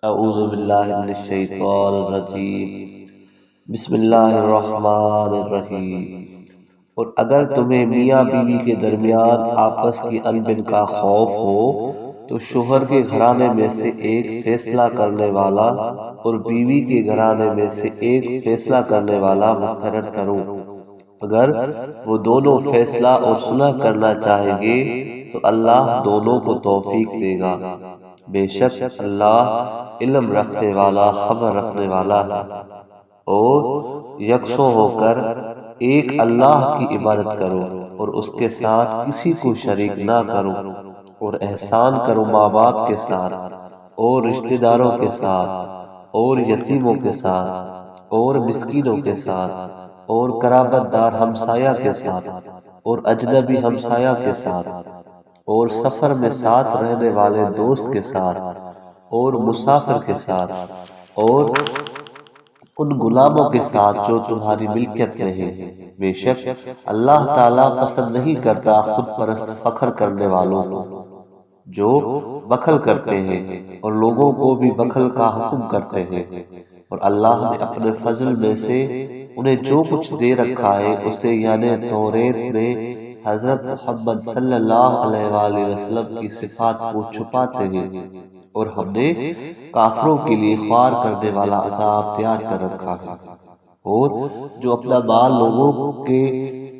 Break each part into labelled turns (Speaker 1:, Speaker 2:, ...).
Speaker 1: اعوذ باللہ من الشیطان الرجیم، بسم اللہ الرحمن الرحیم۔ اور اگر تمہیں میاں بیوی کے درمیان آپس کی انبن کا خوف ہو تو شوہر کے گھرانے میں سے ایک فیصلہ کرنے والا اور بیوی کے گھرانے میں سے ایک فیصلہ کرنے والا مقرر کرو۔ اگر وہ دونوں فیصلہ اور صلح کرنا چاہیں گے تو اللہ دونوں کو توفیق دے گا۔ بے شک اللہ علم رکھنے والا، خبر رکھنے والا ہے۔ اور یکسو ہو کر ایک اللہ کی عبادت کرو اور اس کے ساتھ کسی کو شریک نہ کرو، اور احسان کرو ماں باپ کے ساتھ اور رشتہ داروں کے ساتھ اور یتیموں کے ساتھ اور مسکینوں کے ساتھ اور قرابت دار ہمسایہ کے ساتھ اور اجنبی ہمسایہ کے ساتھ اور سفر میں ساتھ رہنے والے دوست کے ساتھ اور مسافر کے ساتھ اور ان غلاموں کے ساتھ جو تمہاری ملکیت میں ہیں۔ بے شک اللہ تعالیٰ پسند نہیں کرتا خود پرست فخر کرنے والوں کو جو بخل کرتے ہیں اور لوگوں کو بھی بخل کا حکم کرتے ہیں۔ اور اللہ نے اپنے فضل میں سے انہیں جو کچھ دے رکھا ہے اسے یعنی توریت میں حضرت محمد صلی اللہ علیہ وآلہ وسلم کی صفات کو چھپاتے ہیں، اور ہم نے کافروں کے لیے خوار کرنے والا عذاب تیار کر رکھا ہے۔ اور جو اپنا مال لوگوں کے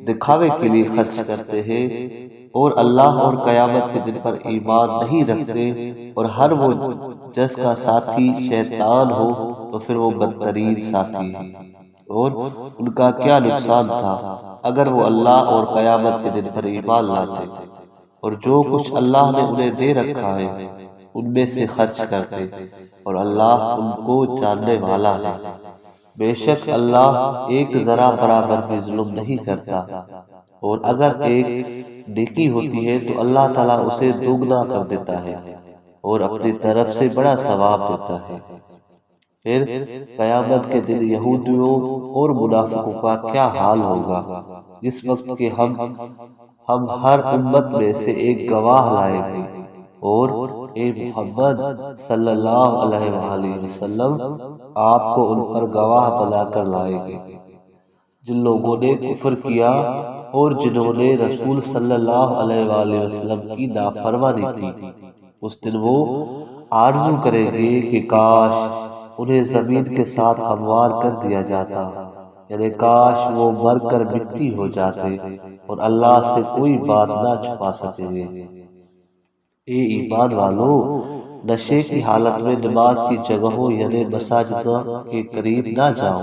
Speaker 1: دکھاوے کے لیے خرچ کرتے ہیں اور اللہ اور قیامت کے دن پر ایمان نہیں رکھتے، اور ہر وہ جس کا ساتھی شیطان ہو تو پھر وہ بدترین ساتھی ہے۔ اور ان کا کیا نقصان تھا اگر وہ اللہ اور قیامت کے دن پر ایمان لاتے اور جو کچھ اللہ نے انہیں دے رکھا ہے ان میں سے خرچ کرتے، اور اللہ ان کو جاننے والا ہے۔ بے شک اللہ ایک ذرا برابر بھی ظلم نہیں کرتا، اور اگر ایک نیکی ہوتی ہے تو اللہ تعالیٰ اسے دوگنا کر دیتا ہے اور اپنی طرف سے بڑا ثواب دیتا ہے۔ پھر قیامت کے دن یہودیوں اور منافقوں کا کیا حال ہوگا جس وقت کہ ہم ہر امت میں سے ایک گواہ لائیں گے، اور اے محمد صلی اللہ علیہ وآلہ وسلم آپ کو ان پر گواہ بنا کر لائیں گے جن لوگوں نے کفر کیا اور جنہوں نے رسول صلی اللہ علیہ وآلہ وسلم کی نافرمانی کی۔ اس دن وہ آرزو کریں گے کہ کاش انہیں زمین کے ساتھ ہموار کر دیا جاتا، یعنی کاش وہ مر کر مٹی ہو جاتے اور اللہ سے کوئی بات نہ چھپا سکیں گے۔ اے ایمان والو، نشے کی حالت میں نماز کی جگہوں یعنی مساجد کے قریب نہ جاؤ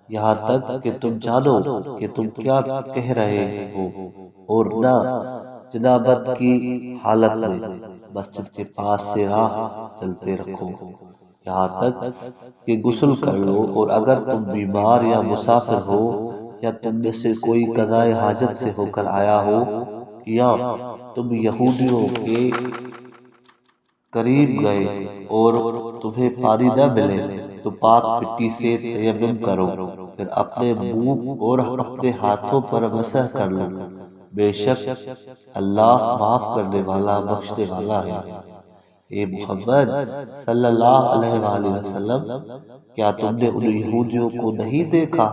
Speaker 1: یہاں تک کہ تم جانو کہ تم کیا کہہ رہے ہو، اور نہ جنابت کی حالت میں مسجد کے پاس سے راہ چلتے رکھو یہاں تک کہ غسل کر لو، اور اگر تم بیمار یا مسافر ہو یا تم میں سے کوئی قضائے حاجت سے ہو کر آیا ہو یا تم یہودیوں کے قریب گئے اور تمہیں پانی نہ ملے تو پاک مٹی سے تیمم کرو، پھر اپنے منہ اور اپنے ہاتھوں پر مسح کر لو۔ بے شک اللہ معاف کرنے والا، بخشنے والا ہے۔ اے محمد صلی اللہ علیہ وآلہ وسلم، کیا تم نے ان یہودیوں کو نہیں دیکھا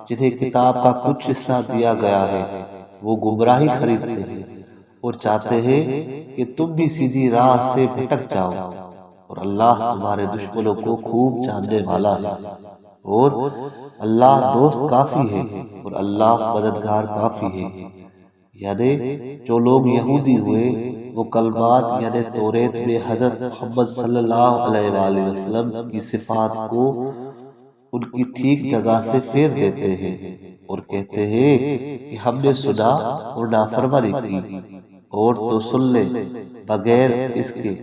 Speaker 1: جنہیں کتاب کا کچھ حصہ دیا گیا ہے؟ وہ گمراہی خریدتے ہیں اور چاہتے ہیں کہ تم بھی سیدھی راہ سے بھٹک جاؤ، اور اللہ تمہارے دشمنوں کو خوب جاننے والا ہے۔ اور اللہ دوست کافی ہے اور اللہ مددگار کافی ہے۔ یعنی جو لوگ یہودی ہوئے وہ کلمات یعنی توریت میں حضرت محمد صلی اللہ علیہ وآلہ وسلم کی صفات کو ان کی ٹھیک جگہ سے پھیر دیتے ہیں اور کہتے ہیں کہ ہم نے سنا اور نافرمانی کی، اور تو سن لے بغیر اس کے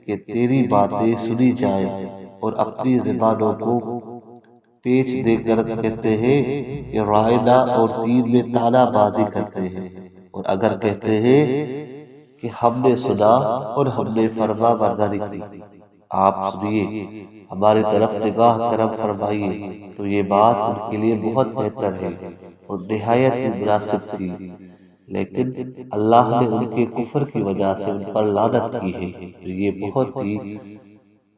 Speaker 1: کہ تیری باتیں سنی جائیں، اور اپنی زبانوں کو پیچ دے کر کہتے ہیں کہ رائنا اور دین میں تانا بازی کرتے ہیں، اور اگر کہتے ہیں کہ ہم نے سنا اور ہم نے فرما برداری کی۔ آپ سنیے، ہماری طرف نگاہ کرم فرمائیے، تو یہ بات ان کے لیے بہت بہتر ہے اور نہایت ہی مناسب تھی، لیکن اللہ نے ان کے کفر کی وجہ سے ان پر لعنت کی ہے، تو یہ بہت ہی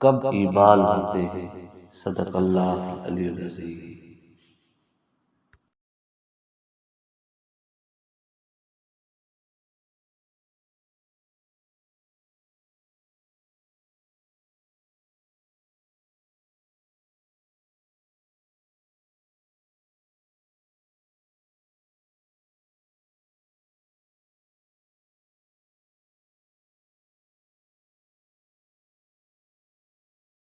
Speaker 1: کب ایمان لاتے ہیں۔ صدق اللہ علی العظیم۔